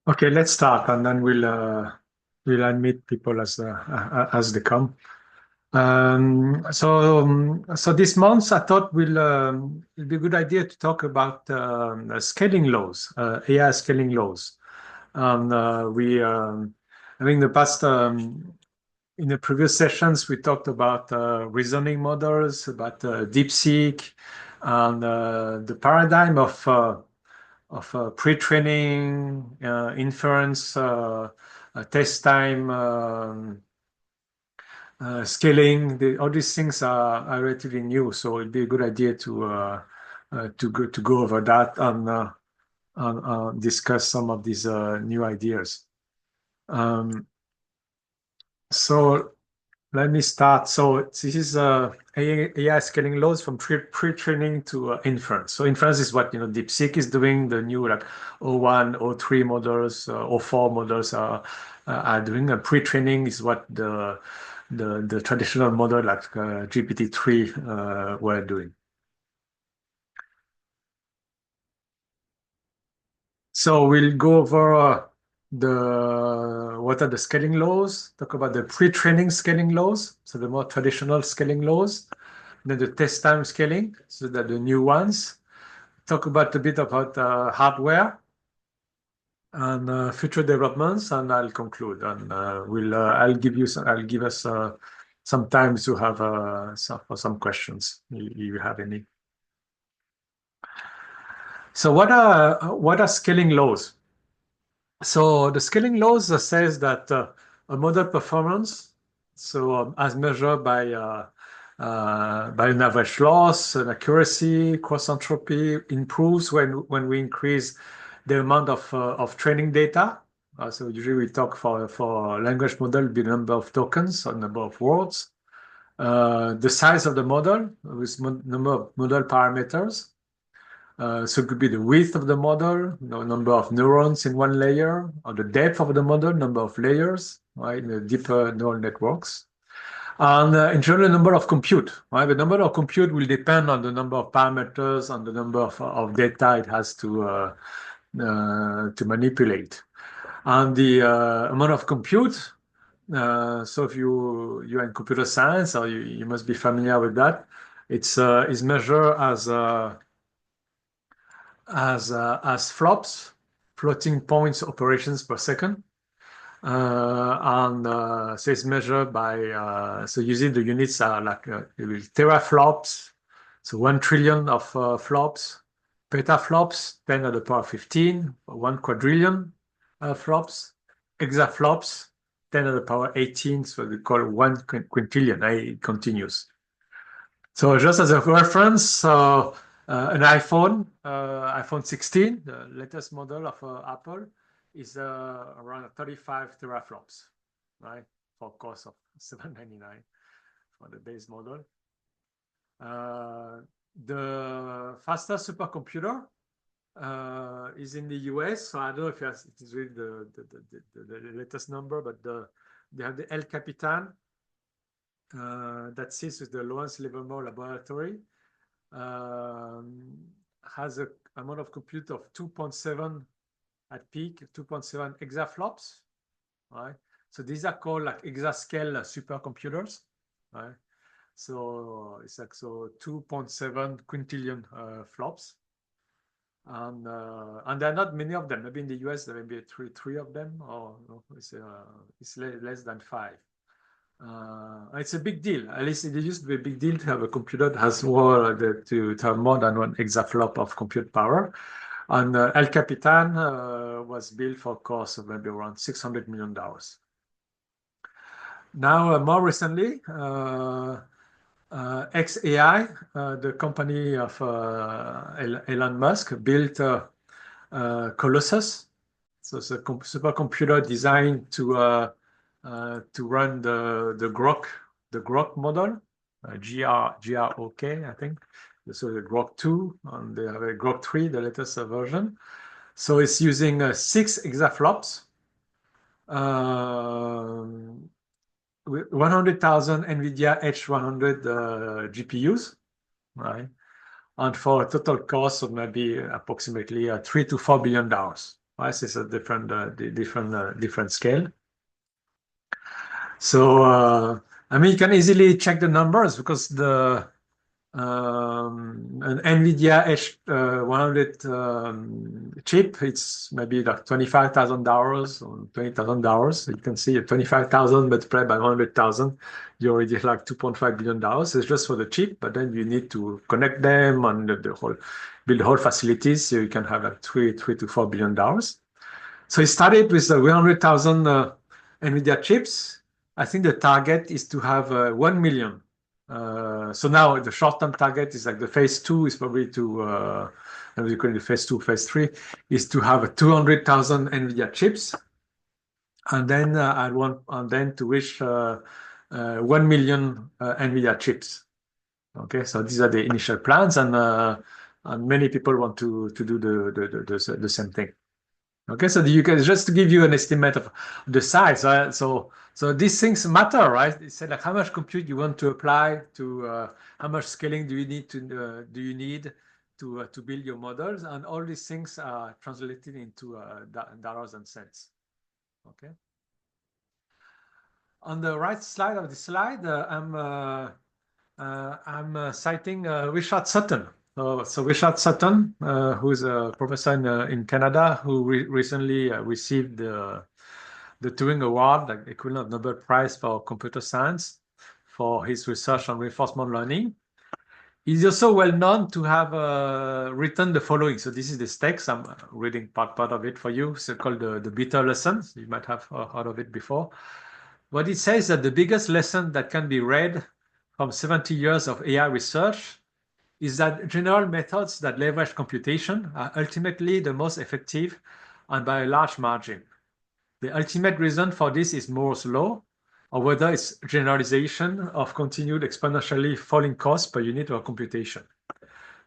Okay, let's start, and then we'll admit people as they come. So this month, I thought it'd be a good idea to talk about scaling laws, AI scaling laws. And I think in the previous sessions, we talked about reasoning models, about DeepSeek, and the paradigm of pre-training, inference, test time, scaling. All these things are relatively new, so it'd be a good idea to go over that and discuss some of these new ideas. So let me start. So this is AI scaling laws from pre-training to inference. So inference is what DeepSeek is doing. The new like O1, O3 models, O4 models are doing. Pre-training is what the traditional model like GPT-3 were doing. So we'll go over what are the scaling laws, talk about the pre-training scaling laws, so the more traditional scaling laws, then the test time scaling, so that the new ones, talk about a bit about hardware and future developments, and I'll conclude. And I'll give us some time to have for some questions if you have any. So what are scaling laws? So the scaling laws says that a model performance, so as measured by an average loss, an accuracy, cross entropy, improves when we increase the amount of training data. So usually we talk for language model, the number of tokens or number of words, the size of the model with number of model parameters. So it could be the width of the model, number of neurons in one layer, or the depth of the model, number of layers, right, in the deeper neural networks. And in general, the number of compute, right? The number of compute will depend on the number of parameters and the number of data it has to manipulate. And the amount of compute, so if you're in computer science, or you must be familiar with that, it's is measured as flops, floating points operations per second. So it's measured by, so using the units are like teraflops, so 1 trillion of flops, petaflops, 10 to the power 15, 1 quadrillion flops, exaflops, 10 to the power 18, so we call 1 quintillion, it continues. So just as a reference, an iPhone 16, the latest model of Apple, is around 35 teraflops, right? For a cost of $799 for the base model. The fastest supercomputer is in the US. So I don't know if it is really the latest number, but they have the El Capitan that sits with the Lawrence Livermore Laboratory. Has an amount of compute of 2.7 at peak, 2.7 exaflops, right? So these are called like exascale supercomputers, right? So it's like 2.7 quintillion flops, and there are not many of them. Maybe in the US there may be three of them, or no, it's less than 5. It's a big deal. At least it used to be a big deal to have a computer that has to have more than 1 exaflop of compute power. And El Capitan was built for a cost of maybe around $600 million. Now, more recently, xAI, the company of Elon Musk, built Colossus. So it's a supercomputer designed to run the Grok model, Grok, I think. So the Grok 2, and they have a Grok 3, the latest version. So it's using 6 exaflops, with 100,000 NVIDIA H100 GPUs, right? And for a total cost of maybe approximately $3 to $4 billion. right? So it's a different scale. So I mean, you can easily check the numbers because an NVIDIA H100 chip, it's maybe like $25,000 or $20,000. You can see 25,000 multiplied by 100,000, you already have like $2.5 billion. It's just for the chip, but then you need to connect them and build the whole facilities so you can have like three to $4 billion. So it started with 100,000 NVIDIA chips. I think the target is to have 1 million. So now the short-term target is like the phase two is probably to, we call it the phase two, phase three, is to have 200,000 NVIDIA chips. And then I want to reach 1 million NVIDIA chips. Okay, so these are the initial plans, and many people want to do the same thing. Okay, so you can just to give you an estimate of the size, right? So these things matter, right? It's like how much compute you want to apply to how much scaling do you need to build your models, and all these things are translated into dollars and cents. Okay. On the right side of the slide, I'm citing Richard Sutton. So Richard Sutton, who's a professor in Canada, who recently received the Turing Award, like equivalent of Nobel Prize for computer science, for his research on reinforcement learning. He's also well known to have written the following. So this is the text. I'm reading part of it for you. It's called the Bitter Lessons. You might have heard of it before. What it says is that the biggest lesson that can be read from 70 years of AI research is that general methods that leverage computation are ultimately the most effective and by a large margin. The ultimate reason for this is Moore's law, or whether it's generalization of continued exponentially falling costs per unit of computation.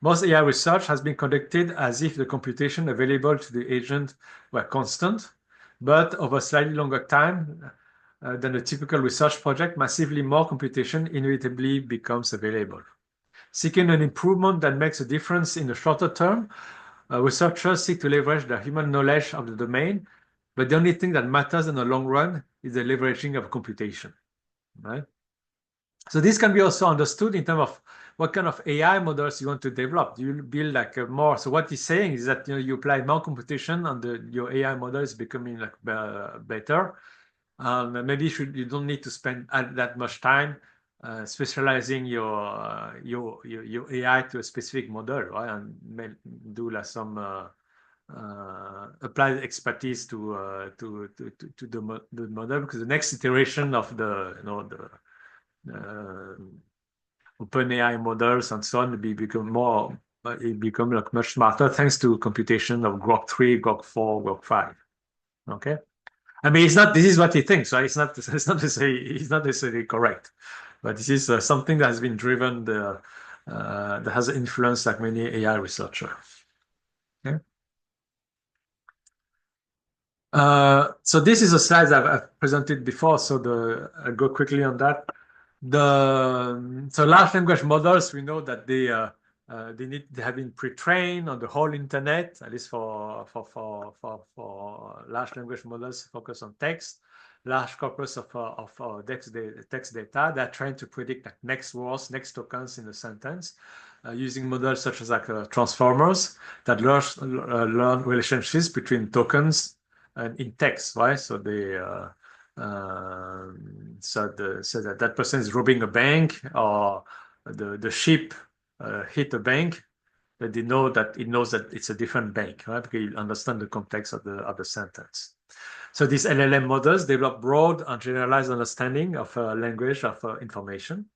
Most AI research has been conducted as if the computation available to the agent were constant, but over slightly longer time than a typical research project, massively more computation inevitably becomes available. Seeking an improvement that makes a difference in the shorter term, researchers seek to leverage their human knowledge of the domain, but the only thing that matters in the long run is the leveraging of computation, right? So this can be also understood in terms of what kind of AI models you want to develop. You build like a more. So what he's saying is that you apply more computation and your AI model is becoming like better. Maybe you don't need to spend that much time specializing your AI to a specific model, right? And do like some applied expertise to the model, because the next iteration of the OpenAI models and so on become like much smarter thanks to computation of Grok 3, Grok 4, Grok 5. Okay. I mean, it's not. This is what he thinks, right? It's not necessarily correct, but this is something that has been driven that has influenced like many AI researchers. Okay. So this is a slide I've presented before, so I'll go quickly on that. So large language models, we know that they have been pre-trained on the whole internet, at least for large language models focused on text, large corpus of text data. They're trying to predict like next words, next tokens in a sentence, using models such as like transformers that learn relationships between tokens and in text, right? So that person is robbing a bank, or the ship hit a bank, that it knows that it's a different bank, right? Because you understand the context of the sentence. So these LLM models develop broad and generalized understanding of language of information,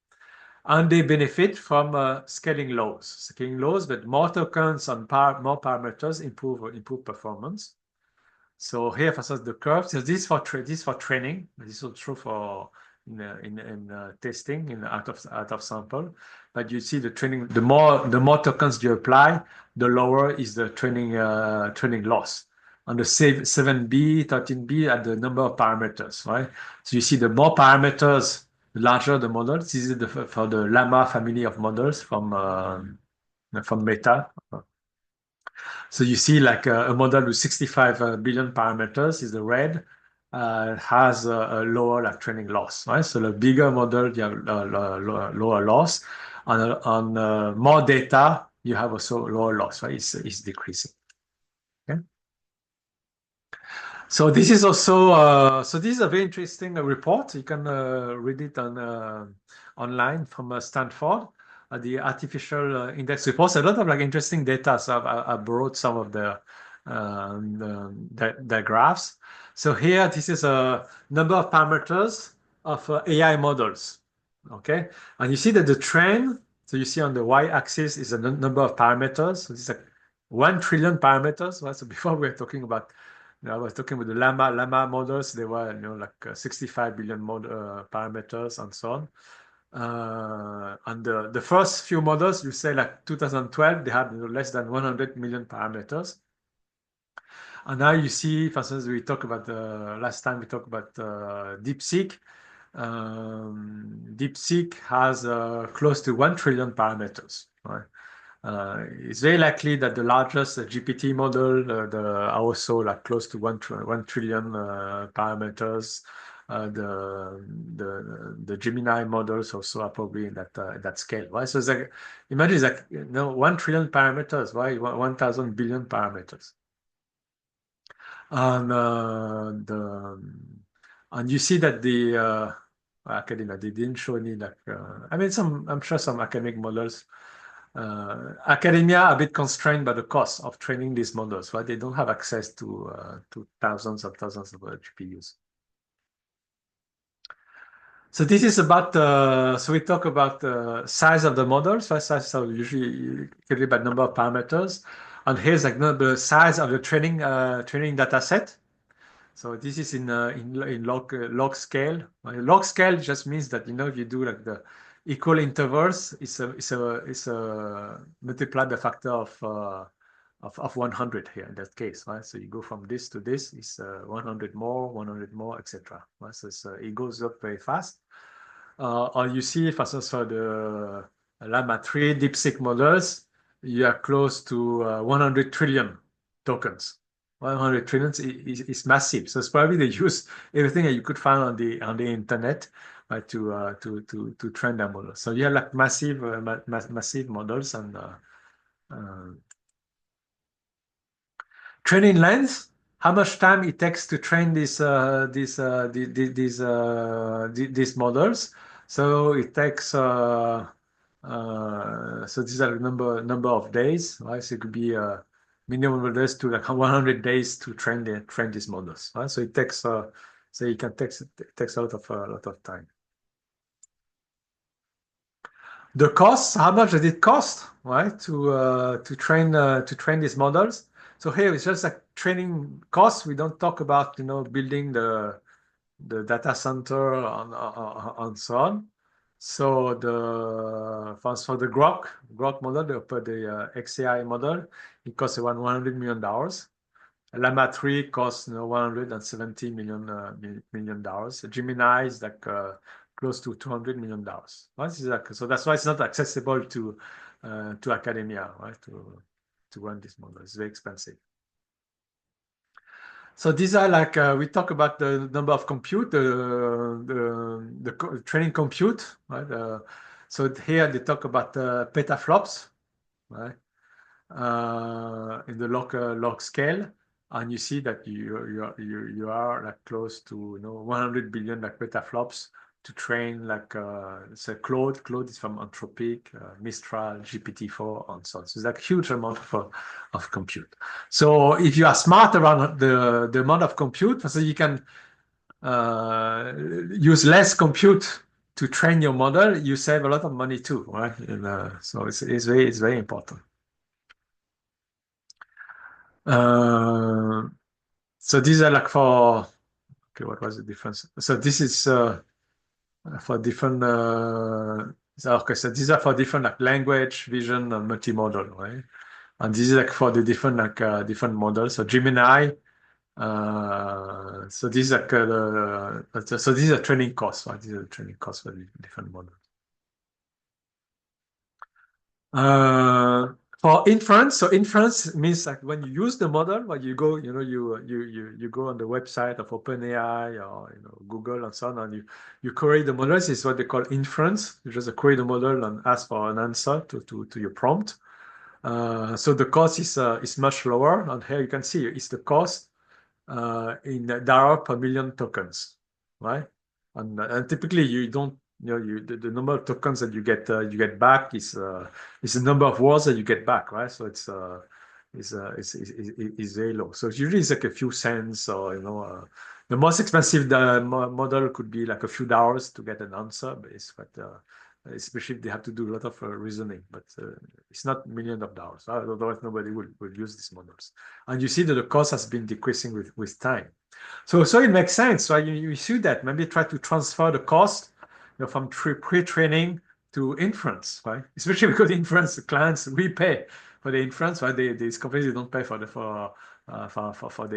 and they benefit from scaling laws, but more tokens and more parameters improve performance. So here, for instance, the curves. So this for training. This is true for in testing out of sample. But you see the training. The more tokens you apply, the lower is the training loss. On the 7B, 13B at the number of parameters, right? So you see the more parameters, the larger the model. This is for the Llama family of models from Meta. So you see like a model with 65 billion parameters is the red, has a lower like training loss, right? So the bigger model, you have lower loss. On more data, you have also lower loss, right? It's decreasing. Okay. So this is also so this is a very interesting report. You can read it on online from Stanford. The artificial index reports a lot of like interesting data. So I brought some of the graphs. So here, this is a number of parameters of AI models. Okay, and you see that the trend. So you see on the y-axis is a number of parameters. So this is like 1 trillion parameters. Right? So before we were talking about I was talking with the llama models. They were, like 65 billion parameters and so on. And the first few models, you say like 2012, they had less than 100 million parameters. And now you see, for instance, we talked about last time we talked about DeepSeek. DeepSeek has close to 1 trillion parameters, right? It's very likely that the largest GPT model are also like close to 1 trillion parameters. The Gemini models also are probably in that scale, right? So it's like imagine it's like 1 trillion parameters, right? 1,000 billion parameters. And you see that the academia they didn't show any like I mean I'm sure some academic models academia are a bit constrained by the cost of training these models, right? They don't have access to thousands of GPUs. So this is about so we talk about the size of the models, right? Size, so usually calculate by number of parameters, and here's like the size of the training data set. So this is in log scale. Log scale just means that if you do like the equal intervals, it's a multiply the factor of 100 here in that case, right? So you go from this to this, it's 100 more, etc. Right? So it goes up very fast. Or you see, for instance, for the Llama 3 DeepSeek models, you are close to 100 trillion tokens. 100 trillion is massive. So it's probably they use everything that you could find on the internet, right, to train their models. So you have like massive models and uh, training length, how much time it takes to train these models. So it takes so these are number of days, right? So it could be minimum of days to like 100 days to train these models, right? So it takes so it takes a lot of time. The cost, how much does it cost, right, to train these models? So here it's just like training costs. We don't talk about building the data center and so on. So for the Grok model, the XAI model, it costs around $100 million. Llama 3 costs $170 million. Gemini is like close to $200 million. Right? So that's why it's not accessible to academia, right? To run this model. It's very expensive. So these are like we talk about the number of compute, the training compute, right? So here they talk about petaflops, right? In the log scale, and you see that you are like close to 100 billion like petaflops to train like say Claude. Claude is from Anthropic, Mistral, GPT-4, and so on. So it's like huge amount of compute. So if you are smart around the amount of compute, so you can use less compute to train your model, you save a lot of money too, right? And, so it's very important. Uh, so these are like for, okay, what was the difference? So this is for different, okay, so these are for different like language, vision, and multimodal, right? And this is like for the different like different models. So Gemini, so these are so these are training costs, right? These are training costs for the different models. For inference, so inference means like when you use the model, when you go, you go on the website of OpenAI or Google and so on, and you query the models. Is what they call inference. You just query the model and ask for an answer to your prompt. So the cost is much lower. And here you can see it's the cost in dollar per million tokens, right? And typically you don't, the number of tokens that you get back is the number of words that you get back, right? So it's very low. So usually it's like a few cents, or the most expensive model could be like a few dollars to get an answer, but especially if they have to do a lot of reasoning, but it's not millions of dollars. Otherwise, nobody will use these models. And you see that the cost has been decreasing with time. So it makes sense. So you see that maybe try to transfer the cost from pre-training to inference, right? Especially because inference clients we pay for the inference, right? These companies, they don't pay for the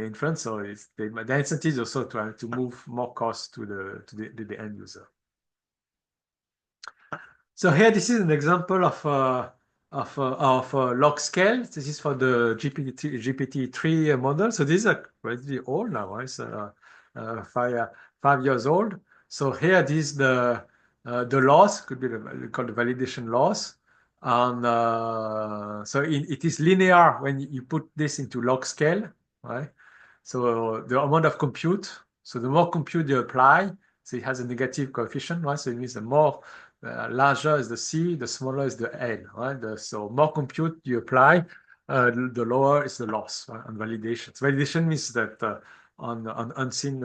inference, so the incentive is also to move more costs to the end user. So here, this is an example of log scale. This is for the GPT-3 model. So these are relatively old now, right? It's 5 years old. So here, this is the loss, could be called the validation loss. And so it is linear when you put this into log scale, right? So the amount of compute, so the more compute you apply, so it has a negative coefficient, right? So it means the more larger is the C, the smaller is the N, right? So more compute you apply, the lower is the loss, right? On validation. So validation means that on unseen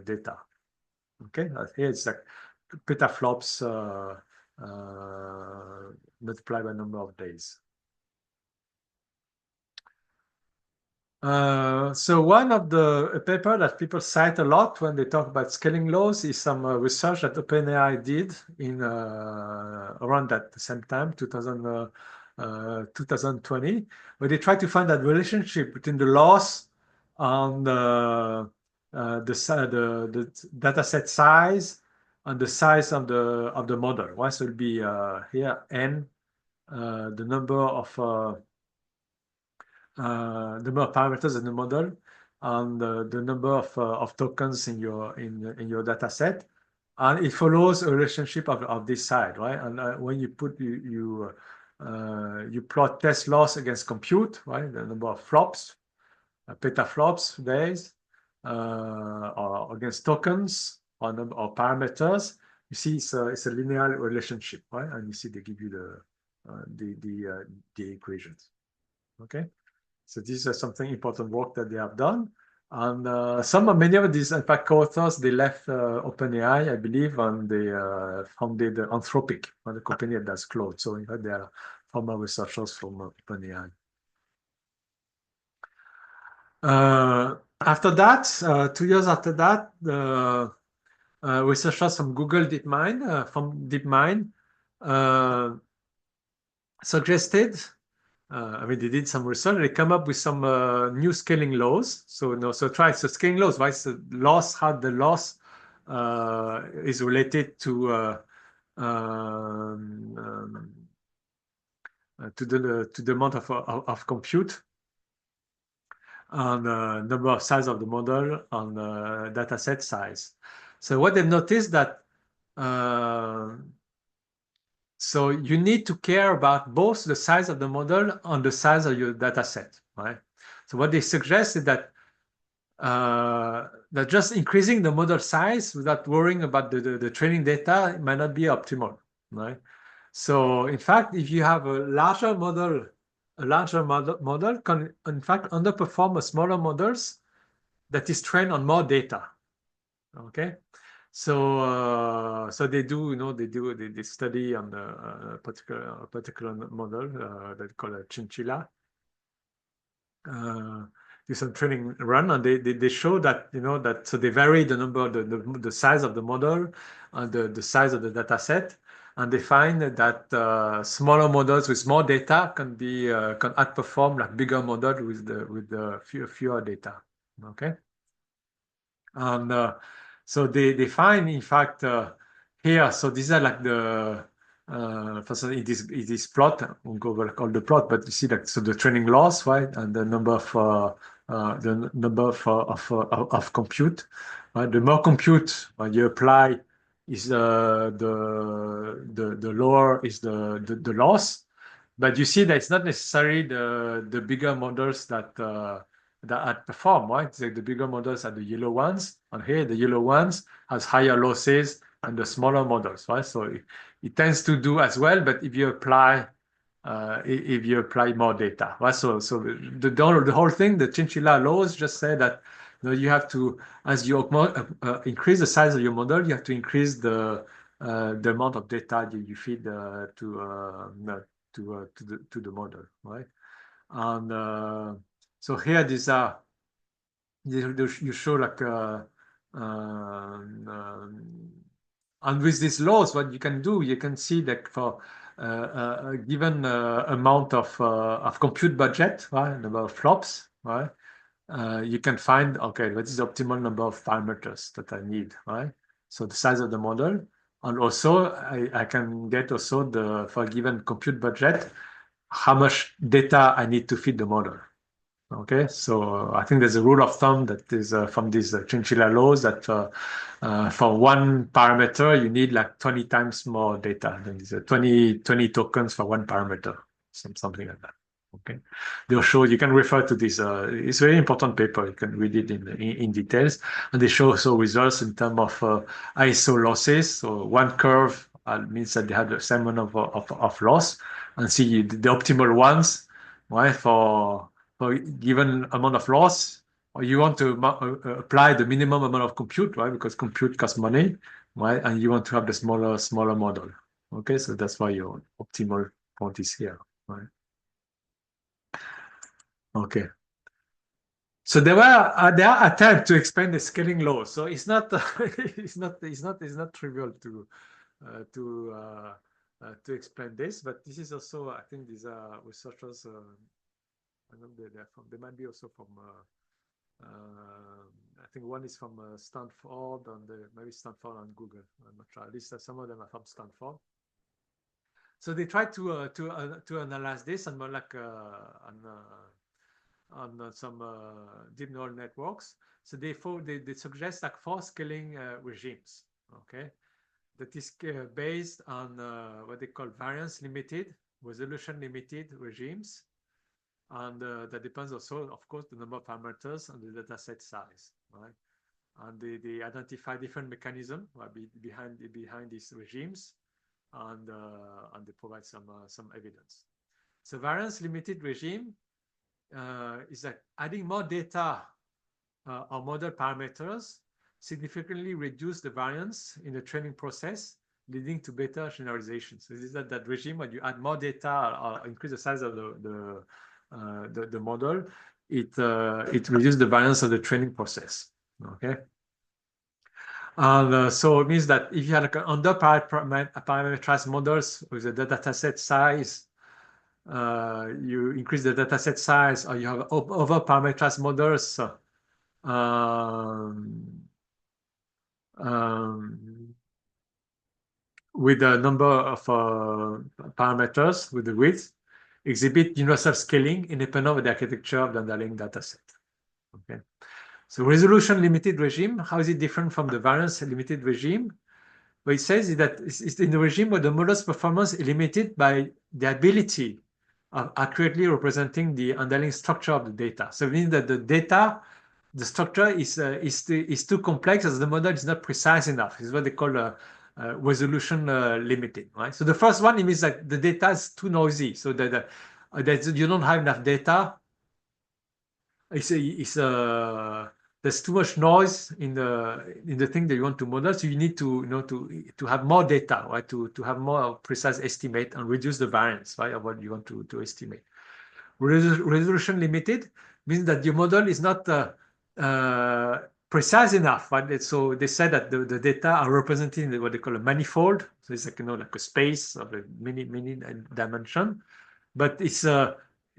data. Okay, here it's like petaflops multiplied by number of days. So one of the paper that people cite a lot when they talk about scaling laws is some research that OpenAI did in around that same time, 2020, where they tried to find that relationship between the loss and the data set size and the size of the model. Right? So it'll be here n, the number of parameters in the model, and the number of tokens in your data set, and it follows a relationship of this side, right? And when you put you plot test loss against compute, right? The number of flops, petaflops days, or against tokens or number of parameters. You see, it's a linear relationship, right? And you see they give you the equations. Okay. So this is something important work that they have done. And many of these, in fact, co-authors, they left OpenAI, I believe, and they founded Anthropic, the company that does Claude. So in fact, they are former researchers from OpenAI. After that, 2 years after that, the researchers from Google DeepMind, suggested they did some research. They come up with some new scaling laws. So scaling laws, right? So how the loss is related to the amount of compute, and number of size of the model, and data set size. So what they've noticed that so you need to care about both the size of the model and the size of your data set, right? So what they suggest is that just increasing the model size without worrying about the training data might not be optimal, right? So in fact, if you have a larger model can in fact underperform a smaller models that is trained on more data. Okay. So they study on a particular model that called a Chinchilla. Do some training run, and they show that so they vary the number, the size of the model and the size of the data set, and they find that smaller models with more data can outperform like bigger models with the fewer data. Okay. And so they find, in fact, here, so these are like first it is plot. I won't go over all the plot, but you see that so the training loss, right, and the number of compute. Right? The more compute you apply, is the lower is the loss. But you see that it's not necessarily the bigger models that outperform, right? So the bigger models are the yellow ones, and here the yellow ones has higher losses and the smaller models, right? So it tends to do as well, but if you apply more data, right? So the whole thing, the Chinchilla laws just say that you have to, as you increase the size of your model, you have to increase the amount of data you feed to the model, right? And so here these are you show like and with these laws, what you can do, you can see that for a given amount of compute budget, right, number of flops, right, you can find, okay, what is the optimal number of parameters that I need, right? So the size of the model, and also I can get also for a given compute budget, how much data I need to feed the model. Okay, so I think there's a rule of thumb that is from these Chinchilla laws that for one parameter, you need like 20 times more data. Than these 20 tokens for one parameter, something like that. Okay, they'll show, you can refer to this. It's a very important paper. You can read it in details. And they show also results in terms of ISO losses. So one curve means that they have the same amount of loss, and see the optimal ones, right, for given amount of loss, or you want to apply the minimum amount of compute, right? Because compute costs money, right? And you want to have the smaller model. Okay, so that's why your optimal point is here, right? Okay. So there are attempts to explain the scaling law. So it's not it's not trivial to explain this, but this is also, I think these are researchers. I know they might be also from. I think one is from Stanford, and maybe Stanford and Google. I'm not sure. At least some of them are from Stanford. So they try to analyze this and more like on some deep neural networks. So they suggest like 4 scaling regimes. Okay, that is based on what they call variance limited, resolution limited regimes. And that depends also, of course, the number of parameters and the data set size, right? And they identify different mechanisms behind these regimes, and they provide some evidence. So variance limited regime is like adding more data or model parameters significantly reduce the variance in the training process, leading to better generalization. So this is that regime where you add more data or increase the size of the model, it reduces the variance of the training process. Okay, and so it means that if you have like an under parameterized models with a data set size, you increase the data set size, or you have over parameterized models. With a number of parameters with the width, exhibit universal scaling independent of the architecture of the underlying dataset. Okay, so resolution limited regime, how is it different from the variance limited regime? What it says is that it's in the regime where the model's performance is limited by the ability of accurately representing the underlying structure of the data. So it means that the structure is too complex, as the model is not precise enough. It's what they call resolution limited, right? So the first one, it means that the data is too noisy, so that you don't have enough data. There's too much noise in the thing that you want to model, so you need to have more data, right? To have more precise estimate and reduce the variance, right, of what you want to estimate. Resolution limited means that your model is not precise enough, right? So they said that the data are representing what they call a manifold. So it's like like a space of a many dimension, but it's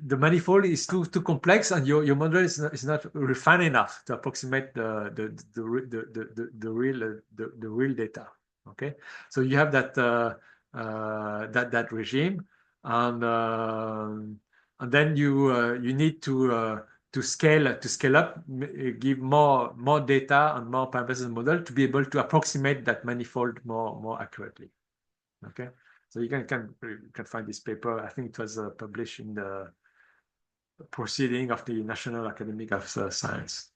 the manifold is too complex, and your model is not refined enough to approximate the real data. Okay, so you have that that regime, and then you need to scale up, give more data and more parameters in the model to be able to approximate that manifold more accurately. Okay, so you can find this paper. I think it was published in the proceeding of the National Academy of Science.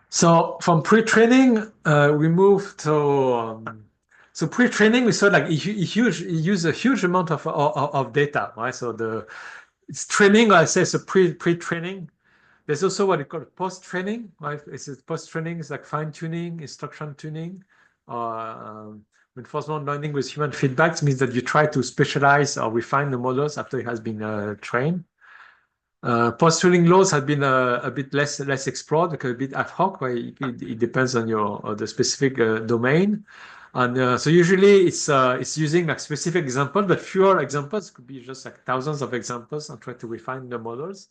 So from pre-training, we moved to so pre-training. We saw like use a huge amount of data, right? So it's training. I say it's a pre-training. There's also what we call post-training, right? It's post-training is like fine-tuning, instruction tuning, reinforcement learning with human feedback means that you try to specialize or refine the models after it has been trained. Post-training laws have been a bit less explored, because a bit ad hoc, where it depends on the specific domain. And so usually it's using like specific examples, but fewer examples. Could be just like thousands of examples and try to refine the models.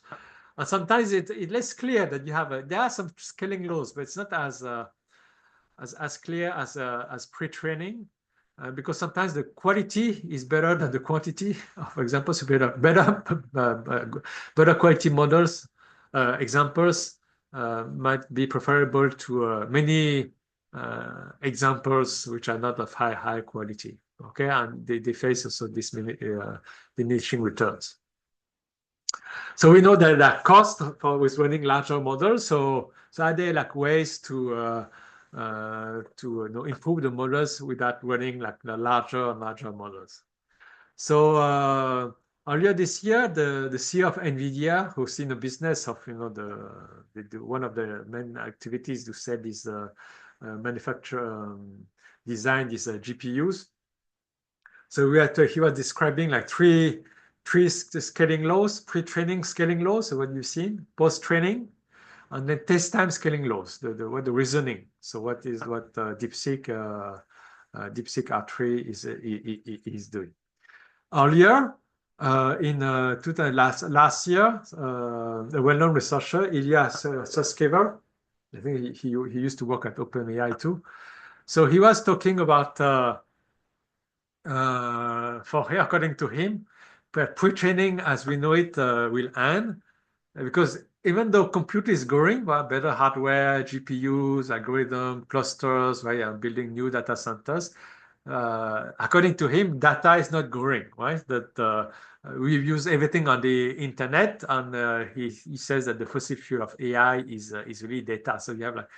And sometimes it's less clear that you have there are some scaling laws, but it's not as clear as pre-training. Because sometimes the quality is better than the quantity of examples. So better quality models, examples might be preferable to many examples which are not of high quality. Okay, and they face also this diminishing returns. So we know that that cost with running larger models. So are there like ways to improve the models without running like the larger and larger models? So earlier this year, the CEO of NVIDIA, who's in the business of one of the main activities to sell these manufacture design these GPUs. So he was describing like three scaling laws: pre-training scaling laws, so what you've seen, post-training, and then test time scaling laws, the reasoning. So what DeepSeek R3 is doing. Earlier, in last year, a well-known researcher, Ilya Sutskever, I think he used to work at OpenAI too. So he was talking about, according to him, pre-training as we know it will end, because even though compute is growing, better hardware, GPUs, algorithm, clusters, right, and building new data centers, according to him, data is not growing, right? That we use everything on the internet, and he says that the fossil fuel of AI is really data. So you have like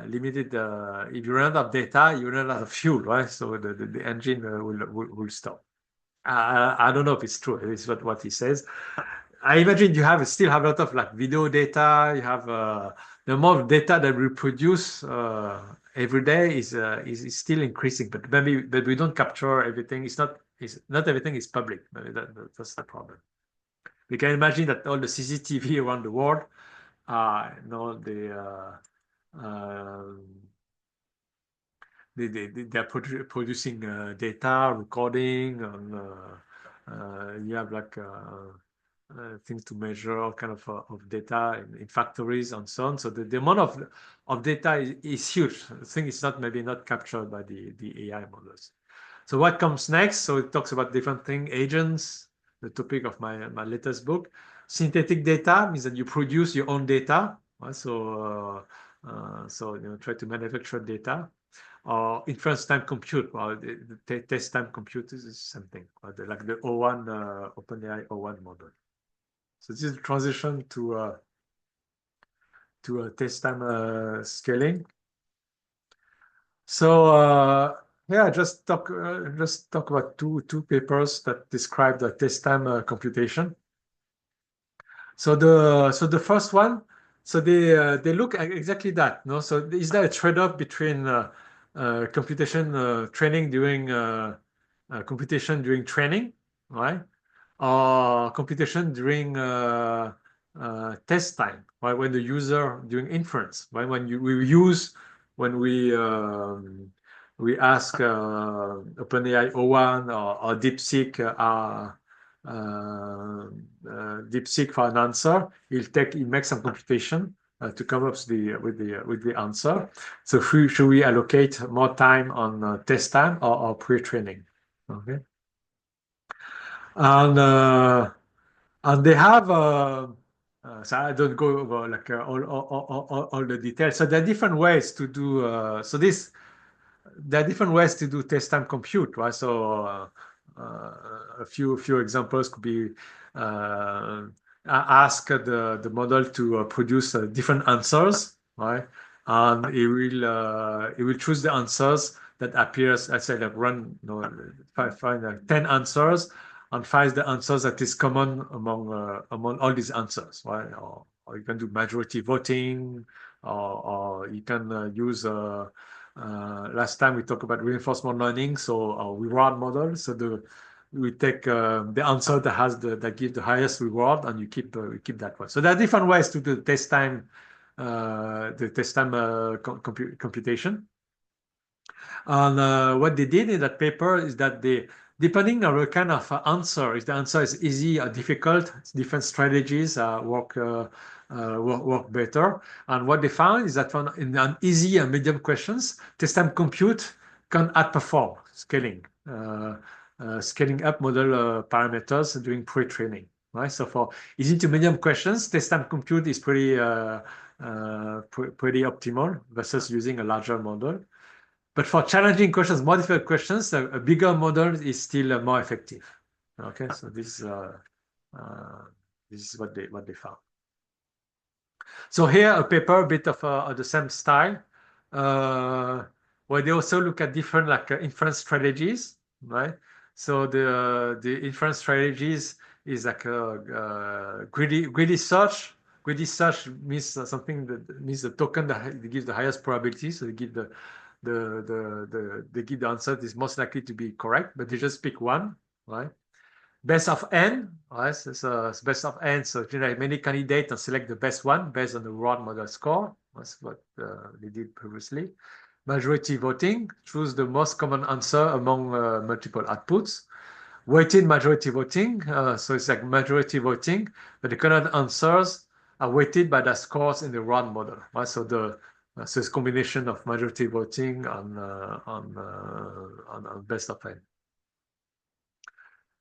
limited. If you run out of data, you run out of fuel, right? So the engine will stop. I don't know if it's true. It's what he says. I imagine you still have a lot of like video data. You have the amount of data that we produce every day is still increasing, but we don't capture everything. It's not everything is public. Maybe that's the problem. We can imagine that all the CCTV around the world, they're producing data, recording, and you have like things to measure, all kind of data in factories and so on. So the amount of data is huge. I think it's maybe not captured by the AI models. So what comes next? So it talks about different things, agents, the topic of my latest book. Synthetic data means that you produce your own data. Right? So try to manufacture data. Or inference time compute, or the test time compute is the same thing, like the O1 OpenAI O1 model. So this is the transition to test time scaling. So yeah, just talk about two papers that describe the test time computation. So the first one, so they look at exactly that. No, so is there a trade-off between computation training during computation during training, right? Or computation during test time, right? When the user doing inference, right? When we ask OpenAI O1 or DeepSeek DeepSeek for an answer, he'll make some computation, to come up with the answer. So should we allocate more time on test time or pre-training? Okay. And they have so I don't go over like all the details. So there are different ways to do there are different ways to do test time compute, right? So a few examples could be ask the model to produce different answers, right? And it will choose the answers that appears. I say like run, find 10 answers and finds the answers that is common among all these answers, right? Or you can do majority voting, or you can use last time we talked about reinforcement learning, so our reward model. So we take the answer that gives the highest reward, and you keep that one. So there are different ways to do the test time computation. And what they did in that paper is that depending on the kind of answer, if the answer is easy or difficult, different strategies work better. And what they found is that in an easy and medium questions, test time compute can outperform scaling up model parameters during pre-training. Right? So for easy to medium questions, test time compute is pretty optimal versus using a larger model. But for challenging questions, more difficult questions, a bigger model is still more effective. Okay, so this is what they found. So here a paper, a bit of the same style, where they also look at different like inference strategies, right? So the inference strategies is like a greedy search. Greedy search means something that means the token that gives the highest probability. So they give they give the answer that is most likely to be correct, but they just pick one, right? Best of n, right? So best of n. So generate many candidates and select the best one based on the reward model score. That's what they did previously. Majority voting, choose the most common answer among multiple outputs. Weighted majority voting, so it's like majority voting, but the current answers are weighted by the scores in the reward model, right? So so it's a combination of majority voting on best of n.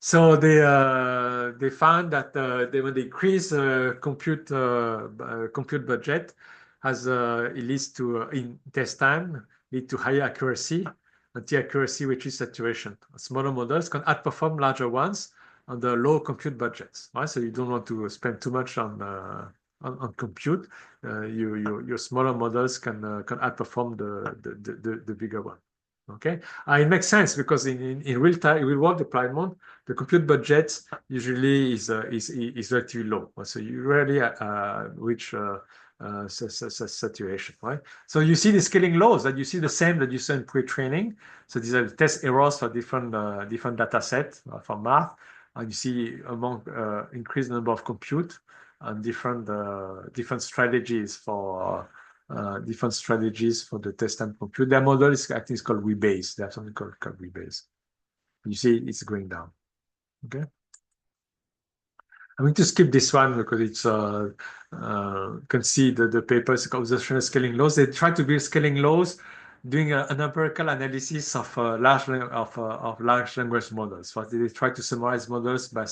So they found that when they increase compute budget, it leads to in test time lead to higher accuracy until accuracy reaches saturation. Smaller models can outperform larger ones on the low compute budgets, right? So you don't want to spend too much on compute. Your smaller models can outperform the bigger one. Okay, it makes sense because in real time, in real world deployment, the compute budget usually is relatively low. So you rarely reach saturation, right? So you see the scaling laws that you see the same that you saw in pre-training. So these are the test errors for different data sets for math, and you see among increased number of compute and different strategies for the test time compute. Their model is, I think, it's called rebase. They have something called rebase. You see, it's going down. Okay. I'm going to skip this one because it's you can see the papers observational scaling laws. They try to build scaling laws doing an empirical analysis of large language models. So they try to summarize models by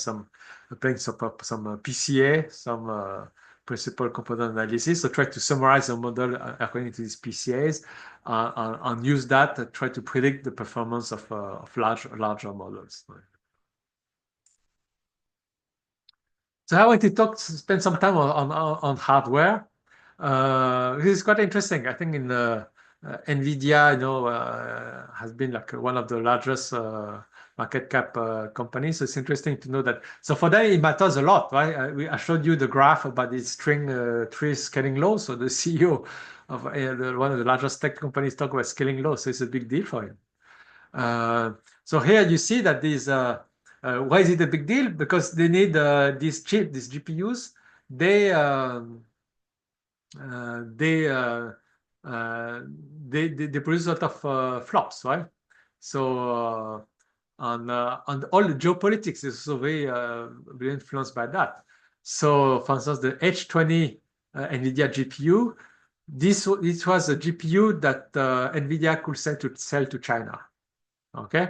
applying some PCA, some principal component analysis. So try to summarize a model according to these PCAs and use that to try to predict the performance of larger models. So I want to spend some time on hardware. This is quite interesting. I think in NVIDIA, has been like one of the largest market cap companies. So it's interesting to know that. So for them, it matters a lot, right? I showed you the graph about the string tree scaling laws. So the CEO of one of the largest tech companies talk about scaling laws. So it's a big deal for him. So here you see that these. Why is it a big deal? Because they need these GPUs. They produce a lot of flops, right? So and all the geopolitics is also very influenced by that. So for instance, the H20 NVIDIA GPU. This was a GPU that NVIDIA could sell to China. Okay,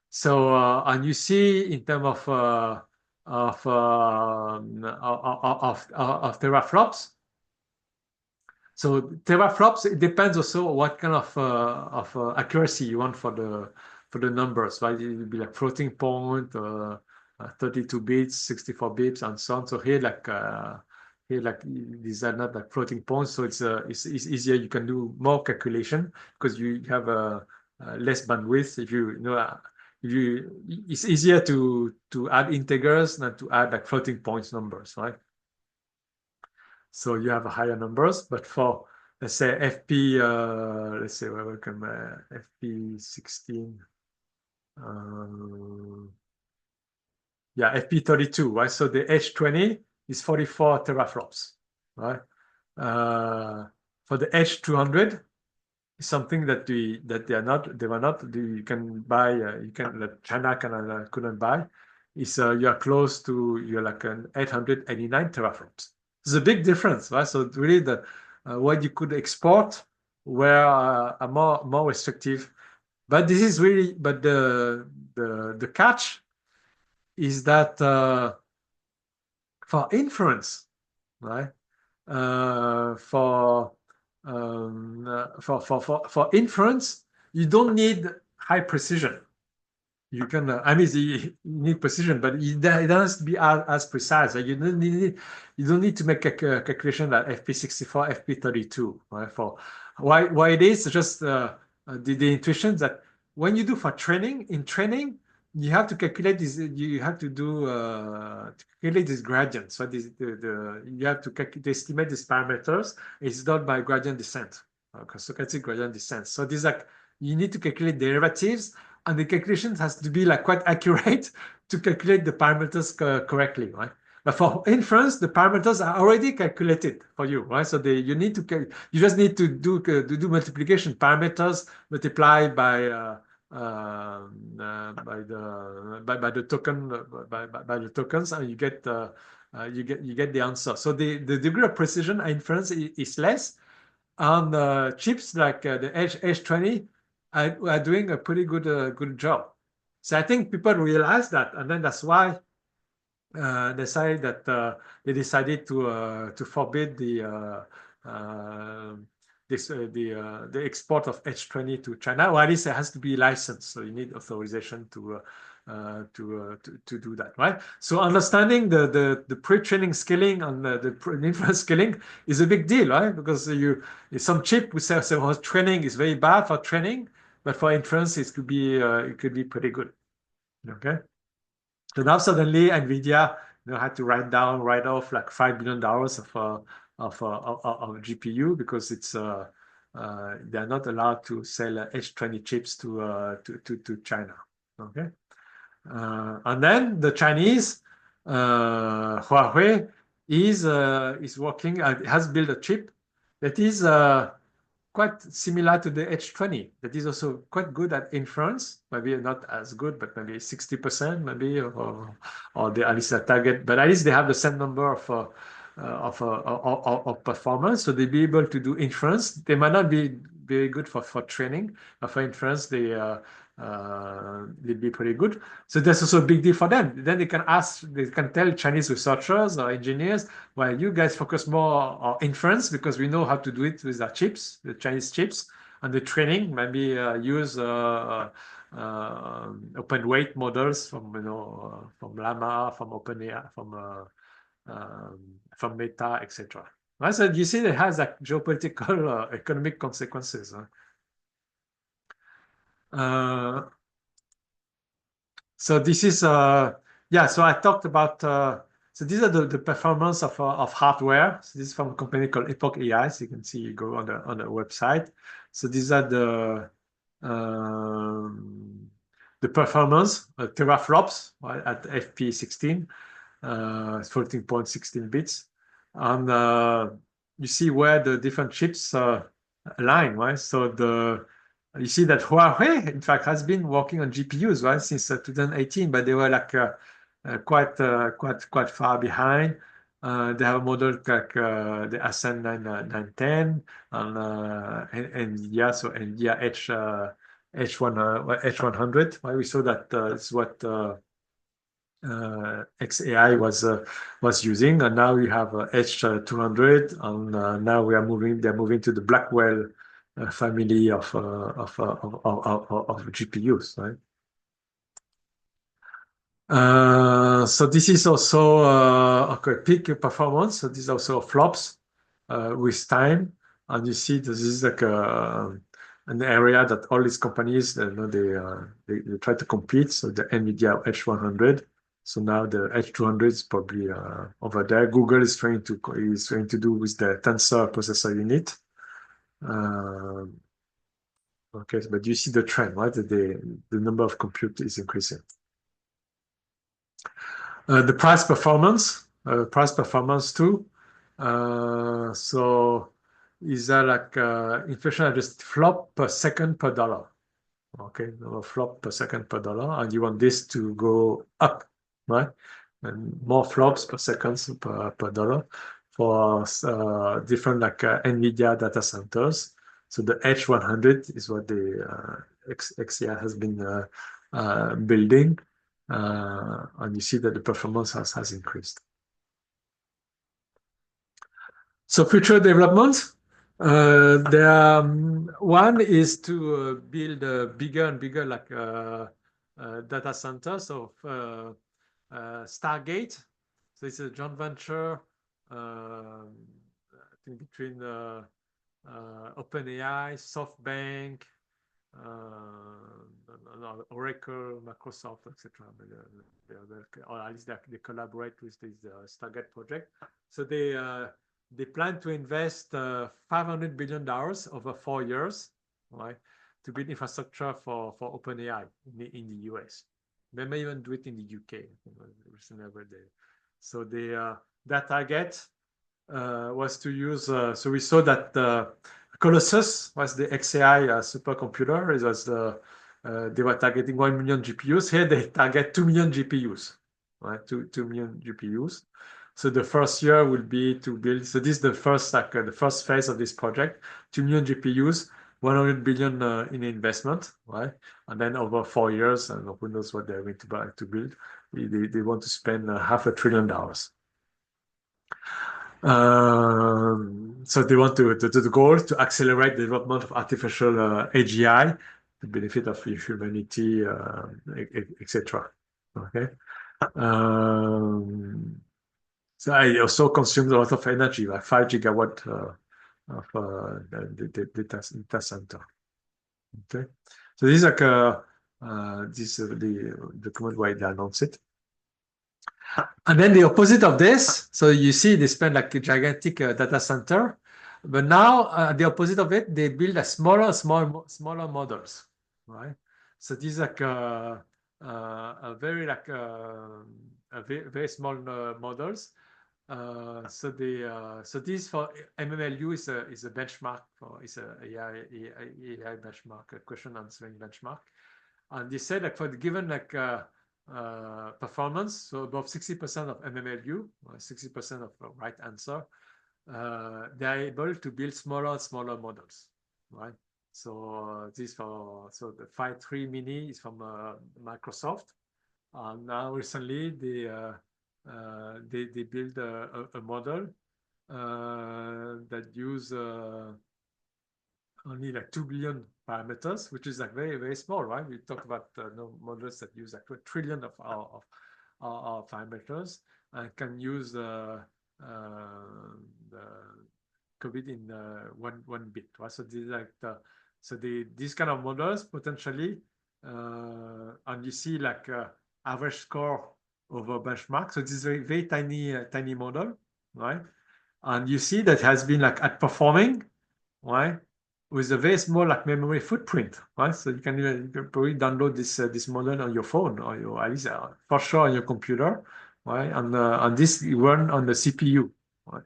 so and you see in terms of teraflops. So teraflops, it depends also what kind of accuracy you want for the numbers, right? It will be like floating point, 32 bits, 64 bits, and so on. So here these are not like floating points, so it's easier. You can do more calculation because you have less bandwidth. If you know, it's easier to add integers than to add like floating points numbers, right? So you have higher numbers, but for let's say FP, let's say we can FP 16, yeah, FP 32, right? So the H20 is 44 teraflops, right? For the H200, it's something that they were not. You can buy, China couldn't buy. Is you are close to you're like an 889 teraflops. There's a big difference, right? So really what you could export were are more restrictive. But this is really the catch is that for inference, right? For inference, you don't need high precision. You can, I mean, you need precision, but it doesn't be as precise. Like you don't need to make a calculation at FP64, FP32, right? For why it is just the intuition that when you do for training, in training, you have to calculate this. You have to do to calculate these gradients. So you have to estimate these parameters. It's done by gradient descent, stochastic gradient descent. So these are you need to calculate derivatives and the calculations has to be like quite accurate to calculate the parameters correctly, right? But for inference, the parameters are already calculated for you, right? So you just need to do multiplication parameters multiplied by the token by the tokens, and you get the answer. So the degree of precision inference is less, and chips like the H20 are doing a pretty good job. So I think people realize that, and then that's why they decided to forbid the export of H20 to China. Well, at least it has to be licensed, so you need authorization to do that, right? So understanding the pre-training scaling and the inference scaling is a big deal, right? Because some chip we say training is very bad for training, but for inference it could be pretty good. Okay. So now suddenly NVIDIA had to write off like $5 billion of GPU because they're not allowed to sell H20 chips to China. Okay. And then the Chinese Huawei is working has built a chip that is quite similar to the H20 that is also quite good at inference, maybe not as good, but maybe 60% maybe, or at least a target, but at least they have the same number of performance, so they'll be able to do inference. They might not be very good for training, but for inference they'll be pretty good. So that's also a big deal for them. Then they can tell Chinese researchers or engineers, well, you guys focus more on inference because we know how to do it with our chips, the Chinese chips, and the training maybe use open weight models from from Llama, from OpenAI, from Meta, etc. Right? So you see, it has like geopolitical economic consequences. So this is yeah. So I talked about so these are the performance of hardware. So this is from a company called Epoch AI. So you can see you go on the website. So these are the performance teraflops, right, at FP16, 14.16 bits, and you see where the different chips align, right? So you see that Huawei, in fact, has been working on GPUs, right, since 2018, but they were like quite far behind. They have a model like the Ascend 910 and yeah, so NVIDIA H100. Right? We saw that it's what XAI was using, and now we have H200, and now they're moving to the Blackwell family of GPUs, right? So this is also okay, peak performance. So this is also flops with time, and you see this is like an area that all these companies they try to compete. So the NVIDIA H100. So now the H200 is probably over there. Google is trying to do with the tensor processor unit. Okay, but you see the trend, right? The number of compute is increasing. The price performance too. So is that like inflation adjusted flop per second per dollar? Okay, no flop per second per dollar, and you want this to go up, right? And more flops per second per dollar for different like NVIDIA data centers. So the H100 is what the XCI has been building, and you see that the performance has increased. So future developments, one is to build a bigger and bigger like data centers of Stargate. So it's a joint venture, I think between OpenAI, SoftBank, Oracle, Microsoft, etc. Or at least they collaborate with this Stargate project. So they plan to invest $500 billion over 4 years, right, to build infrastructure for OpenAI in the US. They may even do it in the UK. So that target was to use. So we saw that Colossus was the XAI supercomputer. It was they were targeting 1 million GPUs. Here they target 2 million GPUs, right? 2 million GPUs. So the first year will be to build. So this is the first phase of this project. 2 million GPUs, 100 billion in investment, right? And then over 4 years, and who knows what they're going to build. They want to spend $500 billion. So they want the goal to accelerate the development of artificial AGI, the benefit of humanity, etc. Okay. So I also consumed a lot of energy, like 5 gigawatt of the data center. Okay. So this is like this the document where they announce it. And then the opposite of this, so you see they spend like a gigantic data center, but now the opposite of it, they build a smaller models, right? So these like a very like very small models. So this for MMLU is a benchmark is a AI benchmark, a question answering benchmark, and they said like for the given like performance, so above 60% of MMLU, 60% of right answer, they are able to build smaller models, right? So this so the Phi 3 Mini is from Microsoft, and now recently they build a model that use only like 2 billion parameters, which is like very small, right? We talked about models that use like 1 trillion of our parameters and can use the COVID in one bit, right? So these like these kind of models potentially, and you see like average score over benchmark. So this is a very tiny model, right? And you see that has been like outperforming, right? With a very small like memory footprint, right? So you can probably download this model on your phone or your at least for sure on your computer, right? And this run on the CPU, right?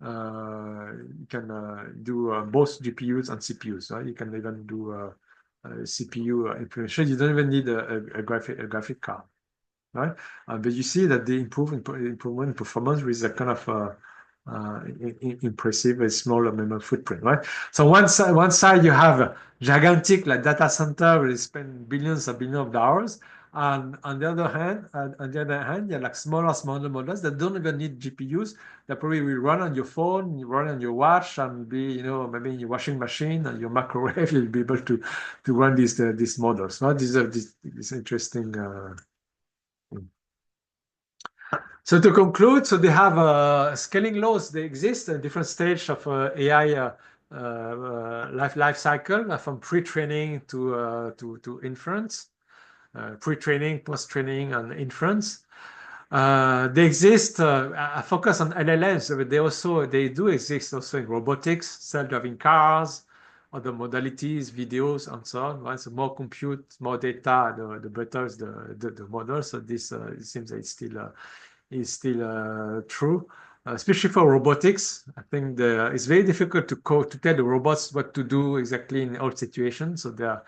You can do both GPUs and CPUs, right? You can even do CPU implementation. You don't even need a graphic card. right? But you see that the improvement in performance with a kind of impressive and smaller memory footprint, right? So one side you have a gigantic like data center where you spend billions and billions of dollars. And on the other hand, you have like smaller models that don't even need GPUs. That probably will run on your phone, you run on your watch, and be, you know, maybe in your washing machine and your microwave, you'll be able to run these models. Right? These are this interesting. So to conclude, so they have scaling laws. They exist at different stages of AI life cycle, from pre-training to inference, pre-training, post-training, and inference. They exist. I focus on LLMs, but they do exist also in robotics, self-driving cars, other modalities, videos, and so on. Right? So more compute, more data, the better is the model. So this it seems that it's still true, especially for robotics. I think it's very difficult to tell the robots what to do exactly in all situations. So they're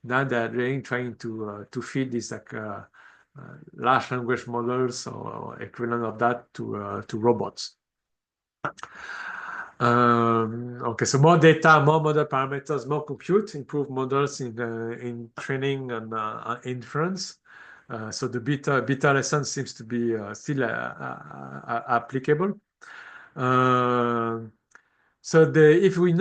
really trying to feed these like large language models or equivalent of that to robots. Okay, so more data, more model parameters, more compute, improve models in training and inference. So the beta lesson seems to be still applicable. So if we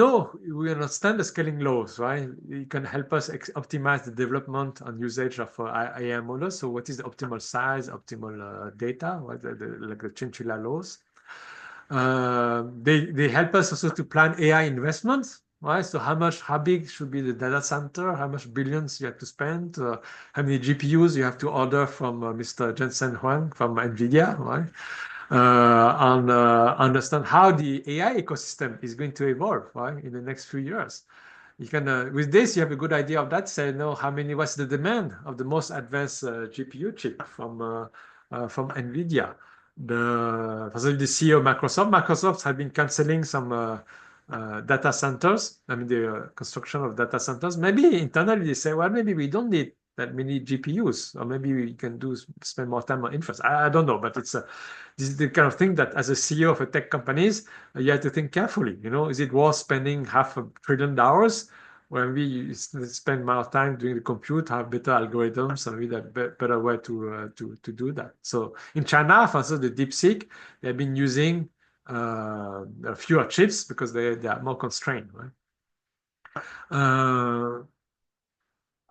understand the scaling laws, right, it can help us optimize the development and usage of AI models. So what is the optimal size, optimal data, like the Chinchilla laws? They help us also to plan AI investments, right? So how big should be the data center? How much billions you have to spend? How many GPUs you have to order from Mr. Jensen Huang from NVIDIA, right? And understand how the AI ecosystem is going to evolve, right, in the next few years. You can with this you have a good idea of that. Say, what's the demand of the most advanced GPU chip from NVIDIA. For example, the CEO of Microsoft has been canceling some data centers. I mean, the construction of data centers. Maybe internally they say, well, maybe we don't need that many GPUs, or maybe we can spend more time on inference. I don't know, but this is the kind of thing that as a CEO of a tech companies, you have to think carefully. Is it worth spending $500 billion when we spend more time doing the compute, have better algorithms, and with a better way to do that? So in China, for instance, the DeepSeek, they've been using fewer chips because they are more constrained, right?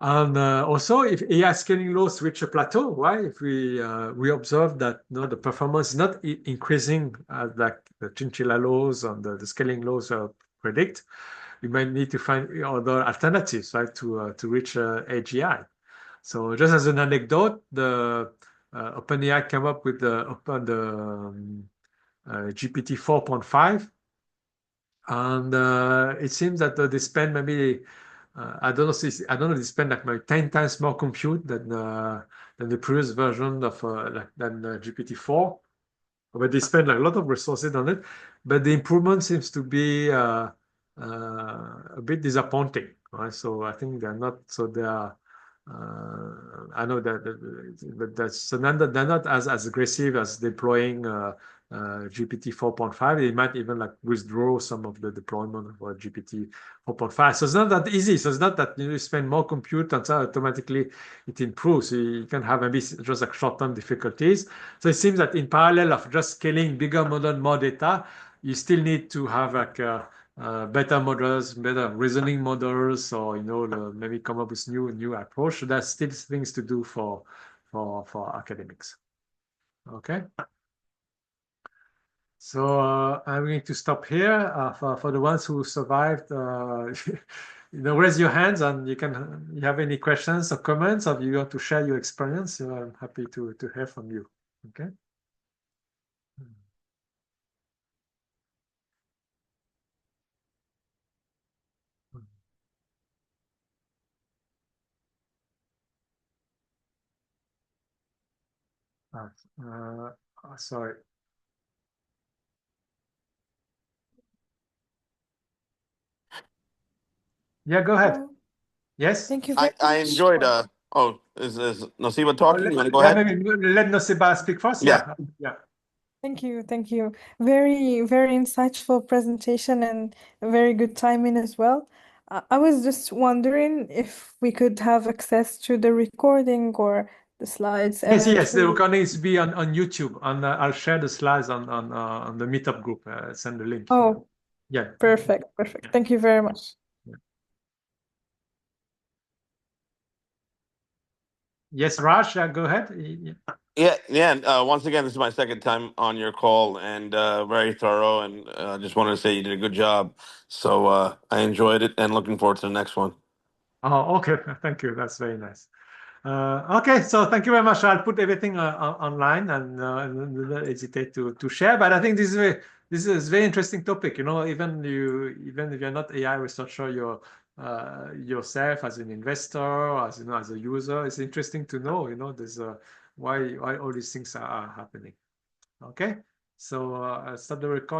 And also, if AI scaling laws reach a plateau, right? If we observe that the performance is not increasing like the Chinchilla laws and the scaling laws predict, we might need to find other alternatives, right, to reach AGI. So just as an anecdote, the OpenAI came up with the GPT 4.5, and it seems that they spend maybe I don't know. They spend like maybe 10 times more compute than the previous version of than GPT-4, but they spend like a lot of resources on it. But the improvement seems to be a bit disappointing, right? So I think they're not. So they are. I know they're not as aggressive as deploying GPT 4.5. They might even like withdraw some of the deployment of GPT 4.5. So it's not that easy. So it's not that you spend more compute and so automatically it improves. You can have maybe just like short-term difficulties. So it seems that in parallel of just scaling bigger model, more data, you still need to have like better models, better reasoning models, or maybe come up with new approach. So there's still things to do for academics. Okay. So I'm going to stop here. For the ones who survived, raise your hands, and you have any questions or comments, or you want to share your experience. I'm happy to hear from you. Okay. Sorry. Yeah, go ahead. Yes. Thank you very much. I enjoyed Oh, is Nasiba talking? You want to go Yeah, ahead? maybe let Nasiba speak first. Yeah. Yeah, yeah. Thank you, thank you. Very, very insightful presentation and a very good timing as well. I was just wondering if we could have access to the recording or the slides Yes, yes, the eventually. recording is be on YouTube, and I'll share the slides on the Meetup group. Send the link. Oh, Yeah. perfect, perfect. Thank you very much. Yes, Raj, go ahead. Yeah. Once again, this is my second time on your call, and very thorough. And just wanted to say you did a good job. So I enjoyed it, and looking forward to the next one. Oh, okay. Thank you. That's very nice. Okay, so thank you very much. I'll put everything online and don't hesitate to share. But I think this is a very interesting topic. You know, even if you're not AI researcher, you're yourself as an investor, as you know, as a user, it's interesting to know. You know, there's why all these things are happening. Okay, so I'll stop the recording.